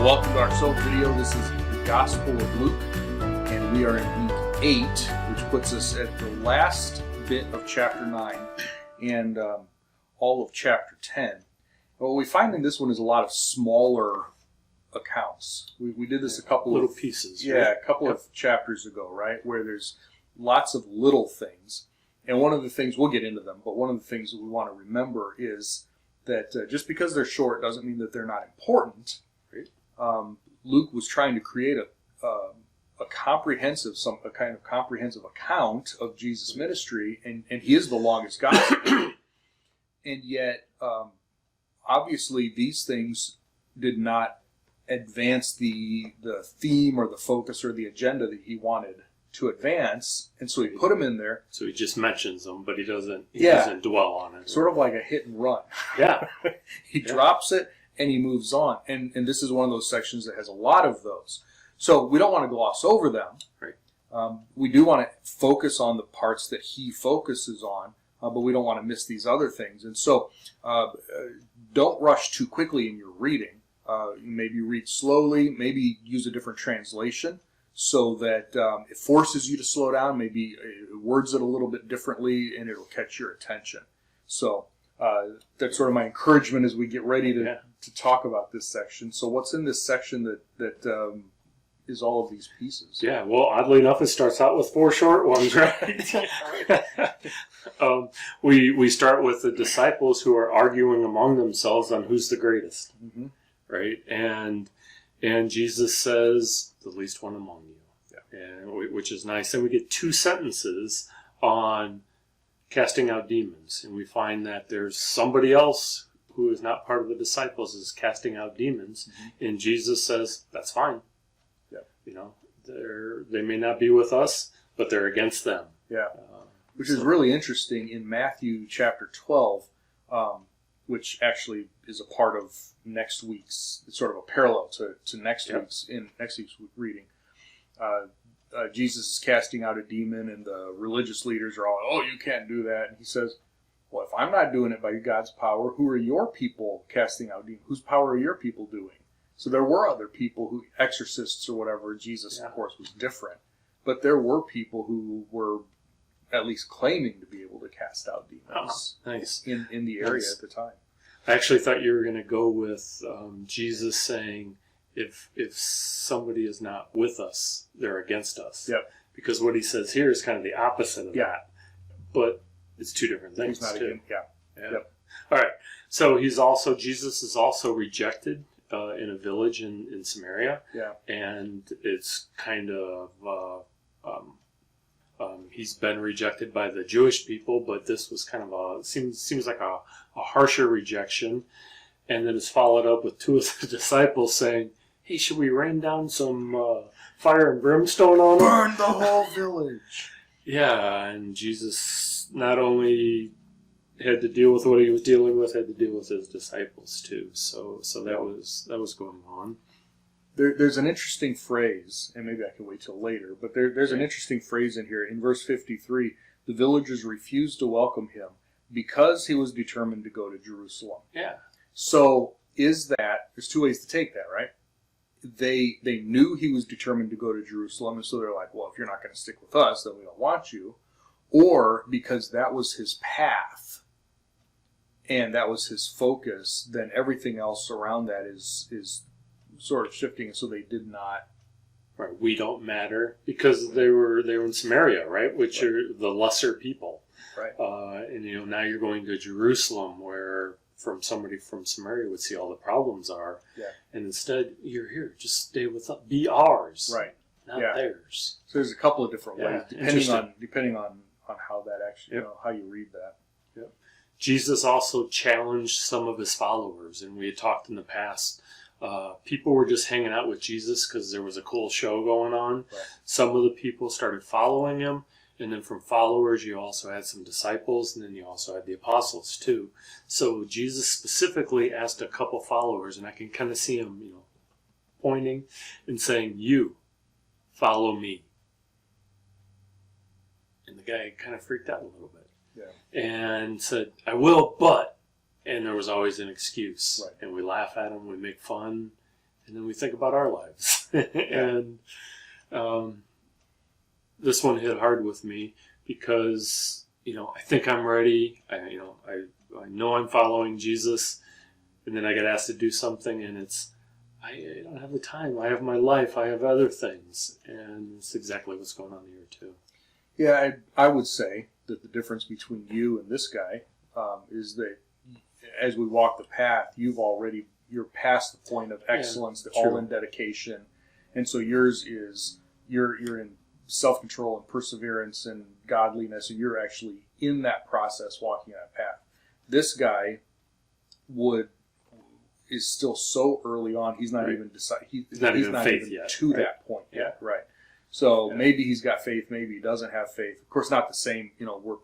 welcome to our S.O.A.P video. This is the Gospel of Luke, and we are in week 8, which puts us at the last bit of chapter 9 and all of chapter 10. What we find in this one is a lot of smaller accounts. We did this a couple little of pieces. Yeah, right? a couple of chapters ago, right, where there's lots of little things. And one of the things, we'll get into them, but one of the things that we want to remember is that just because they're short doesn't mean that they're not important. Luke was trying to create a kind of comprehensive account of Jesus' ministry, and he is the longest gospel. And yet, obviously, these things did not advance the theme or the focus or the agenda that he wanted to advance, and so he put them in there. So he just mentions them, but he doesn't dwell on it. Sort of like a hit and run. Yeah. He drops it and he moves on. And this is one of those sections that has a lot of those. So we don't want to gloss over them. Right. We do want to focus on the parts that he focuses on, but we don't want to miss these other things. And so don't rush too quickly in your reading. Maybe read slowly, maybe use a different translation so that it forces you to slow down, maybe words it a little bit differently, and it'll catch your attention. So that's sort of my encouragement as we get ready to talk about this section. So what's in this section that is all of these pieces? Yeah, well, oddly enough, it starts out with 4 short ones, right? We start with the disciples who are arguing among themselves on who's the greatest, right? And Jesus says, the least one among you, and which is nice. And we get 2 sentences on casting out demons, and we find that there's somebody else who is not part of the disciples is casting out demons, and Jesus says that's fine. You know, they may not be with us, but they're against them. Which is really interesting in Matthew chapter 12, which actually is a part of next week's. It's sort of a parallel to next week's reading. Jesus is casting out a demon, and the religious leaders are all, "Oh, you can't do that." And he says, "Well, if I'm not doing it by God's power, who are your people casting out demons? Whose power are your people doing?" So there were other people who, exorcists or whatever. Jesus, of course, was different. But there were people who were at least claiming to be able to cast out demons in the area at the time. I actually thought you were going to go with Jesus saying, if somebody is not with us, they're against us. Yep. Because what he says here is kind of the opposite of that. But it's 2 different things. He's not too. Yep. All right. So Jesus is also rejected in a village in Samaria. And it's kind of he's been rejected by the Jewish people, but this was kind of seems like a harsher rejection. And then it's followed up with 2 of the disciples saying, "Hey, should we rain down some fire and brimstone on them? Burn the whole village." Yeah, and Jesus not only had to deal with what he was dealing with, had to deal with his disciples too. So that was going on. There's an interesting phrase, and maybe I can wait till later, but there's an interesting phrase in here. In verse 53, the villagers refused to welcome him because he was determined to go to Jerusalem. So there's 2 ways to take that, right? They knew he was determined to go to Jerusalem, and so they're like, well, if you're not going to stick with us, then we don't want you. Or because that was his path, and that was his focus, then everything else around that is sort of shifting, so they did not. Right, we don't matter, because they were in Samaria, right, which are the lesser people. Right. And now you're going to Jerusalem, where somebody from Samaria would see all the problems are. And instead, you're here, just stay with us, be ours, right? Not theirs. So there's a couple of different ways, depending on how that actually, how you read that. Jesus also challenged some of his followers, and we had talked in the past. People were just hanging out with Jesus because there was a cool show going on. Right. Some of the people started following him, and then from followers, you also had some disciples, and then you also had the apostles too. So Jesus specifically asked a couple followers, and I can kind of see him, pointing and saying, "You follow me." And the guy kind of freaked out a little bit. And said, "I will, but," and there was always an excuse. And we laugh at him, we make fun, and then we think about our lives. And this one hit hard with me because, I think I'm ready. I know I'm following Jesus, and then I get asked to do something, and I don't have the time. I have my life. I have other things, and it's exactly what's going on here too. Yeah, I would say that the difference between you and this guy is that as we walk the path, you're past the point of excellence, the all-in dedication, and so yours is you're in self-control and perseverance and godliness, and you're actually in that process, walking that path. This guy is still so early on. He's not even decided. He's not even faith yet, to that point yet, right? So maybe he's got faith, maybe he doesn't have faith. Of course, not the same.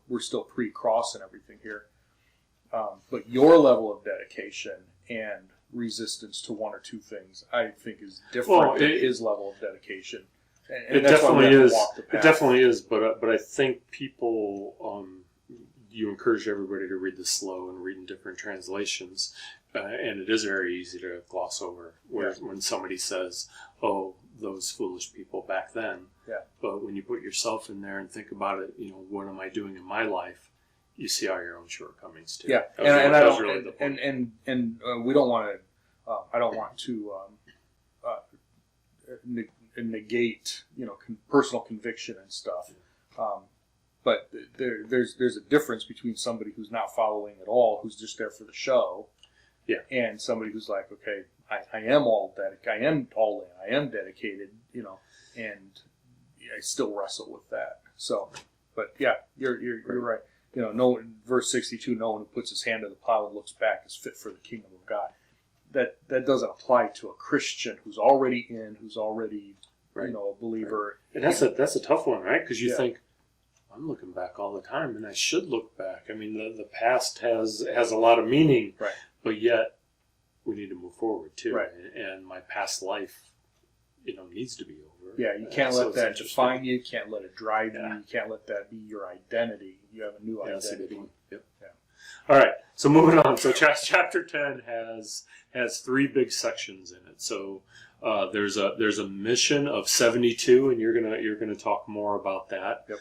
We're still pre-cross and everything here. But your level of dedication and resistance to one or two things, I think, is different than his level of dedication. And it definitely is. It definitely is. But I think people, you encourage everybody to read this slow and read in different translations, and it is very easy to gloss over when somebody says, "Oh, those foolish people back then." Yeah. But when you put yourself in there and think about it, what am I doing in my life? You see all your own shortcomings too. Yeah, and we don't want to. I don't want to negate, personal conviction and stuff. But there's a difference between somebody who's not following at all, who's just there for the show, and somebody who's like, okay, I am all dedicated, I am all in, I am dedicated, and I still wrestle with that. So, but yeah, you're right. Verse 62, no one who puts his hand to the plow and looks back is fit for the kingdom of God. That doesn't apply to a Christian who's already who's already, a believer. Right. And that's a tough one, right? Because you think, I'm looking back all the time, and I should look back. I mean, the past has a lot of meaning, right? But yet, we need to move forward too. Right. And my past life, needs to be over. Yeah, you can't let that define you. You can't let it drive you. You can't let that be your identity. You have a new identity. That's a good one. Yep. Yeah. All right. So moving on. So chapter 10 has three big sections in it. So there's a mission of 72, and you're gonna talk more about that. Yep.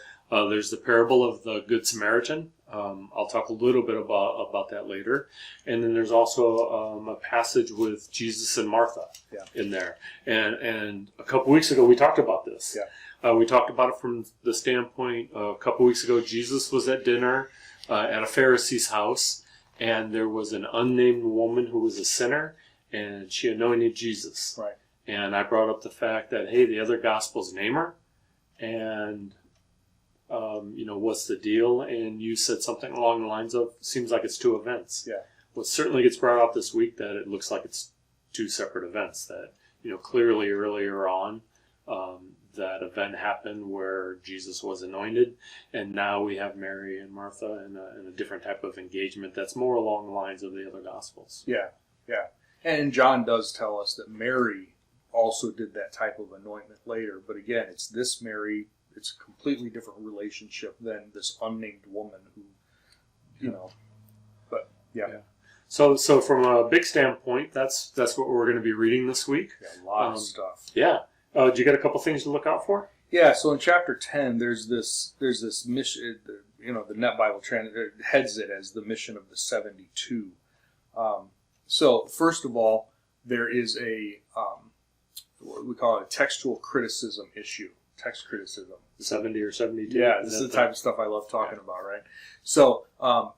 There's the parable of the Good Samaritan. I'll talk a little bit about that later. And then there's also a passage with Jesus and Martha in there. And a couple weeks ago we talked about this. Yeah. We talked about it from the standpoint, a couple weeks ago, Jesus was at dinner at a Pharisee's house, and there was an unnamed woman who was a sinner, and she anointed Jesus. Right. And I brought up the fact that, hey, the other Gospels name her, and what's the deal? And you said something along the lines of, seems like it's two events. Yeah. Well, it certainly gets brought out this week that it looks like it's two separate events. That, clearly earlier on, that event happened where Jesus was anointed, and now we have Mary and Martha in a different type of engagement that's more along the lines of the other Gospels. Yeah, yeah. And John does tell us that Mary also did that type of anointment later, but again, it's this Mary. It's a completely different relationship than this unnamed woman who, but yeah. So from a big standpoint, that's what we're going to be reading this week. Yeah, a lot of stuff. Yeah. Did you get a couple things to look out for? Yeah. So in chapter 10, there's this mission. The Net Bible heads it as the mission of the 72. So first of all, there is a what we call it a textual criticism issue. Text criticism. 70 or 72. Yeah, this is the type of stuff I love talking about, right? So,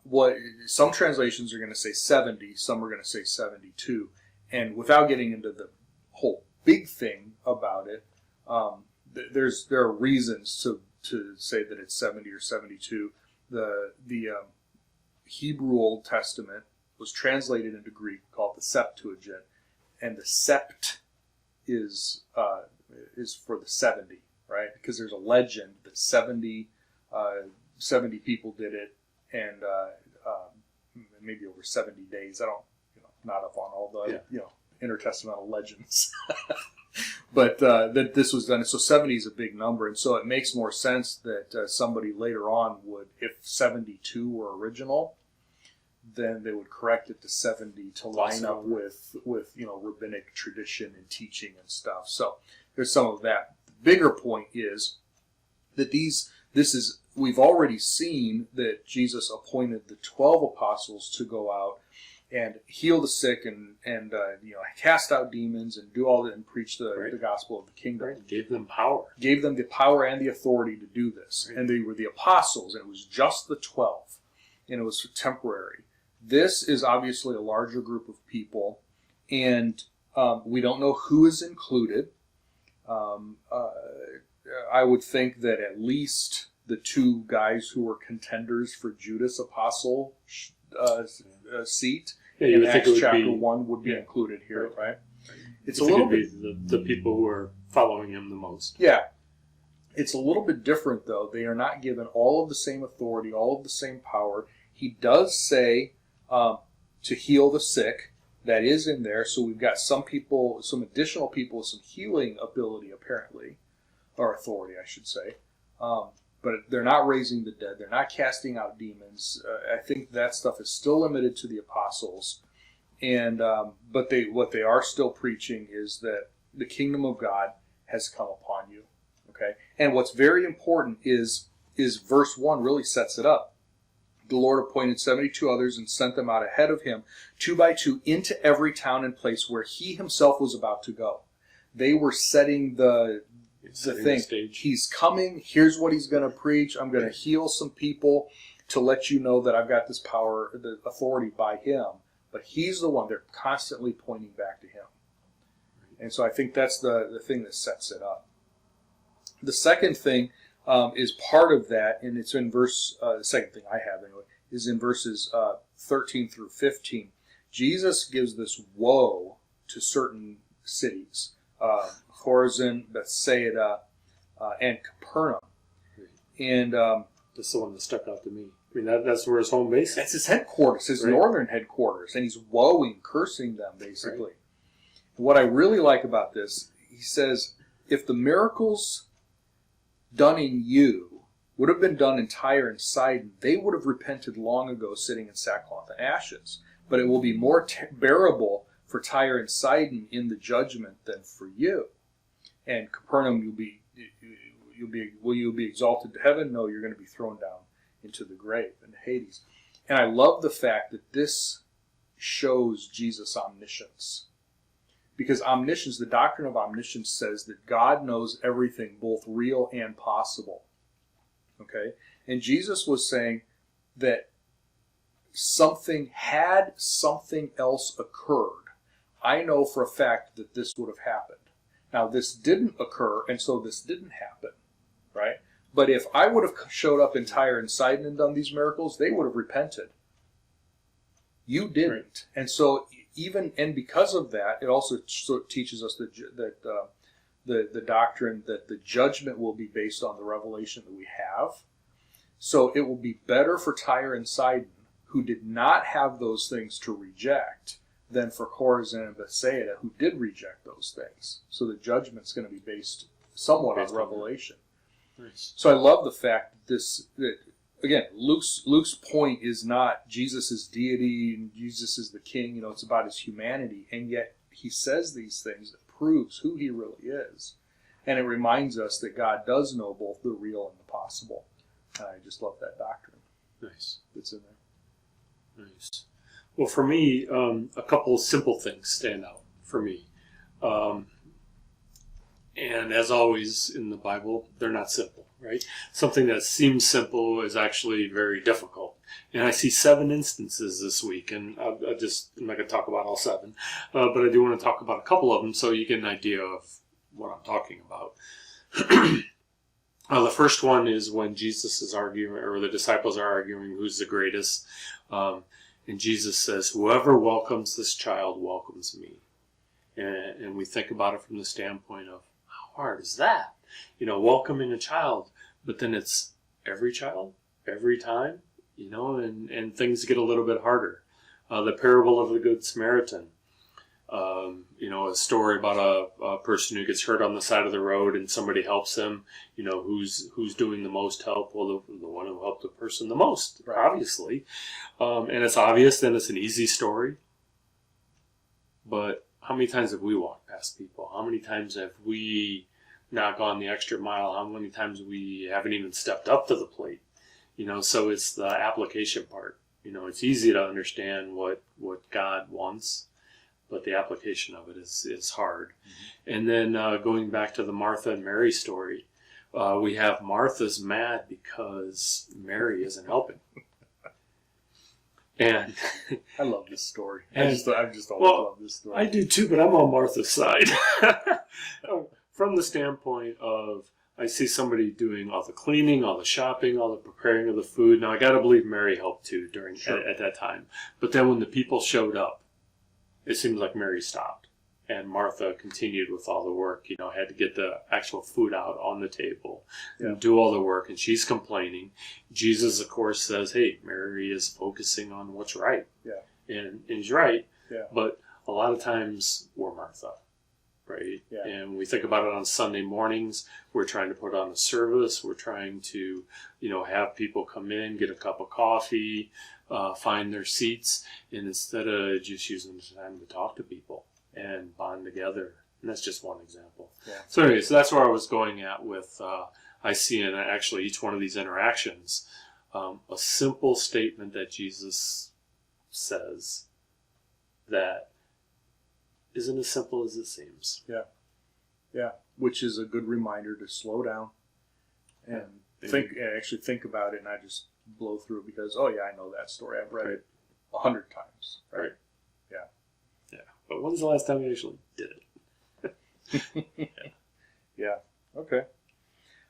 what some translations are going to say 70, some are going to say 72, and without getting into the whole big thing about it, there are reasons to say that it's 70 or 72. The Hebrew Old Testament was translated into Greek, called the Septuagint, and the sept is for the 70. Right, because there's a legend that 70 people did it, and maybe over 70 days. I don't, not up on all the intertestamental legends, but that this was done. So 70 is a big number, and so it makes more sense that somebody later on would, if 72 were original, then they would correct it to 70 to line up with rabbinic tradition and teaching and stuff. So there's some of that. The bigger point is that we've already seen that Jesus appointed the 12 apostles to go out and heal the sick and cast out demons and do all that and preach the gospel of the kingdom. Right. Gave them power. Gave them the power and the authority to do this. Right. And they were the apostles, and it was just the 12, and it was temporary. This is obviously a larger group of people, and we don't know who is included. I would think that at least the two guys who were contenders for Judas apostle seat in Acts chapter 1 would be included here, right? It's a little bit the people who are following him the most. Yeah. It's a little bit different, though. They are not given all of the same authority, all of the same power. He does say to heal the sick. That is in there. So we've got some people, some additional people with some healing ability, apparently, or authority, I should say. But they're not raising the dead. They're not casting out demons. I think that stuff is still limited to the apostles. And but what they are still preaching is that the kingdom of God has come upon you. Okay. And what's very important is verse 1 really sets it up. The Lord appointed 72 others and sent them out ahead of him, 2 by 2, into every town and place where he himself was about to go. They were setting the thing. He's coming. Here's what he's going to preach. I'm going to heal some people to let you know that I've got this power, the authority by him. But he's the one. They're constantly pointing back to him. And so I think that's the thing that sets it up. The second thing is part of that, and it's in verse, the second thing I have anyway, is in verses 13 through 15. Jesus gives this woe to certain cities, Chorazin, Bethsaida, and Capernaum. And that's the one that stuck out to me. I mean, that's where his home base is. That's his headquarters, his northern headquarters, and he's woeing, cursing them, basically. Right. What I really like about this, he says, if the miracles done in you would have been done in Tyre and Sidon, they would have repented long ago, sitting in sackcloth and ashes. But it will be more bearable for Tyre and Sidon in the judgment than for you. And Capernaum, will you be exalted to heaven? No, you're going to be thrown down into the grave, into Hades. And I love the fact that this shows Jesus' omniscience. Because omniscience, the doctrine of omniscience says that God knows everything, both real and possible. Okay? And Jesus was saying that something else occurred, I know for a fact that this would have happened. Now, this didn't occur, and so this didn't happen. Right? But if I would have showed up in Tyre and Sidon and done these miracles, they would have repented. You didn't. Right. And so because of that, it also teaches us that the doctrine that the judgment will be based on the revelation that we have. So it will be better for Tyre and Sidon, who did not have those things to reject, than for Chorazin and Bethsaida, who did reject those things. So the judgment's going to be based somewhat on revelation. Nice. So I love the fact that again, Luke's point is not Jesus' deity and Jesus is the king. It's about his humanity, and yet he says these things that proves who he really is, and it reminds us that God does know both the real and the possible. And I just love that doctrine. Nice, that's in there. Nice. Well, for me, a couple simple things stand out for me. And as always in the Bible, they're not simple, right? Something that seems simple is actually very difficult. And I see 7 instances this week, and I'm not going to talk about all 7, but I do want to talk about a couple of them so you get an idea of what I'm talking about. The first one is when Jesus is arguing, or the disciples are arguing who's the greatest. And Jesus says, whoever welcomes this child welcomes me. And we think about it from the standpoint of, how hard is that? Welcoming a child, but then it's every child, every time, and things get a little bit harder. The parable of the Good Samaritan. A story about a person who gets hurt on the side of the road and somebody helps him. Who's doing the most help? Well, the one who helped the person the most, obviously. And it's obvious, then it's an easy story. But how many times have we walked past people? How many times have we not gone the extra mile? How many times we haven't even stepped up to the plate? So it's the application part. It's easy to understand what God wants, but the application of it is hard. Mm-hmm. And then going back to the Martha and Mary story, we have Martha's mad because Mary isn't helping. And I love this story. I just always love this story. I do too, but I'm on Martha's side. From the standpoint of, I see somebody doing all the cleaning, all the shopping, all the preparing of the food. Now, I got to believe Mary helped too at that time. But then when the people showed up, it seemed like Mary stopped. And Martha continued with all the work, had to get the actual food out on the table and do all the work. And she's complaining. Jesus, of course, says, hey, Mary is focusing on what's right. Yeah. And he's right. Yeah. But a lot of times we're Martha. Right? Yeah. And we think about it on Sunday mornings. We're trying to put on a service. We're trying to, have people come in, get a cup of coffee, find their seats. And instead of just using the time to talk to people and bond together. And that's just one example. Yeah. So anyway, that's where I was going at with, I see in actually each one of these interactions, a simple statement that Jesus says that isn't as simple as it seems. Yeah. Yeah. Which is a good reminder to slow down and think about it, and not just blow through it because, oh yeah, I know that story. I've read it 100 times. Right. Yeah. Yeah. But when's the last time you actually did it? Yeah. Okay.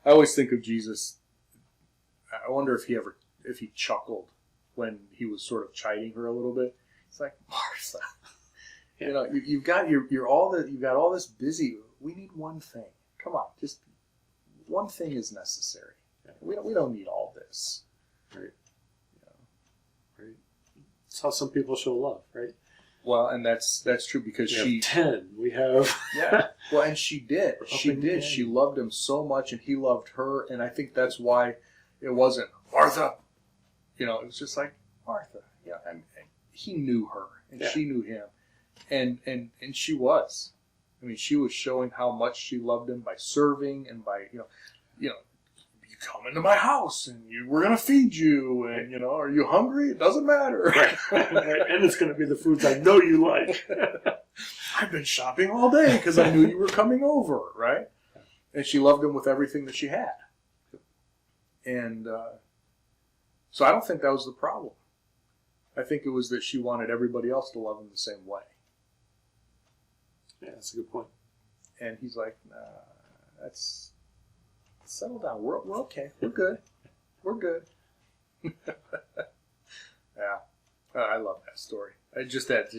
I always think of Jesus. I wonder if he chuckled when he was sort of chiding her a little bit. It's like, Martha. Yeah. You've got all this busy. We need one thing. Come on, just one thing is necessary. Yeah. We don't need all this. Right. Right. That's how some people show love, right? Well, and that's true because we have 10. We have Well, and she did. She did. She loved him so much, and he loved her, and I think that's why it wasn't Martha. It was just like Martha. Yeah, and he knew her, and she knew him. And she was. I mean, she was showing how much she loved him by serving and by, you come into my house and we're going to feed you and, are you hungry? It doesn't matter. Right. And it's going to be the foods I know you like. I've been shopping all day because I knew you were coming over, right? And she loved him with everything that she had. And so I don't think that was the problem. I think it was that she wanted everybody else to love him the same way. Yeah, that's a good point. And he's like, let's settle down. We're okay. We're good. We're good. Yeah. I love that story. Just that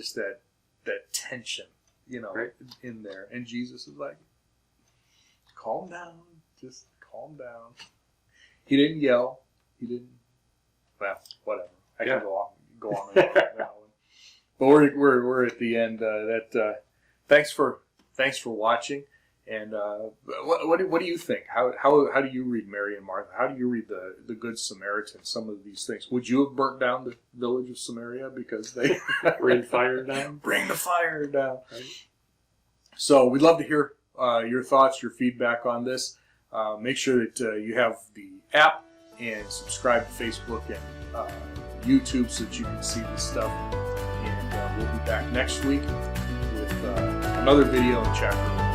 tension, right. in there. And Jesus is like, calm down. Just calm down. He didn't yell. He didn't, well, whatever. I can go on and on that one. But we're at the end. Thanks for watching, and what do you think? How do you read Mary and Martha? How do you read the Good Samaritan? Some of these things. Would you have burnt down the village of Samaria because they bring fire down? Bring the fire down. Right. So we'd love to hear your thoughts, your feedback on this. Make sure that you have the app and subscribe to Facebook and YouTube so that you can see this stuff. And we'll be back next week with another video in chapter 1.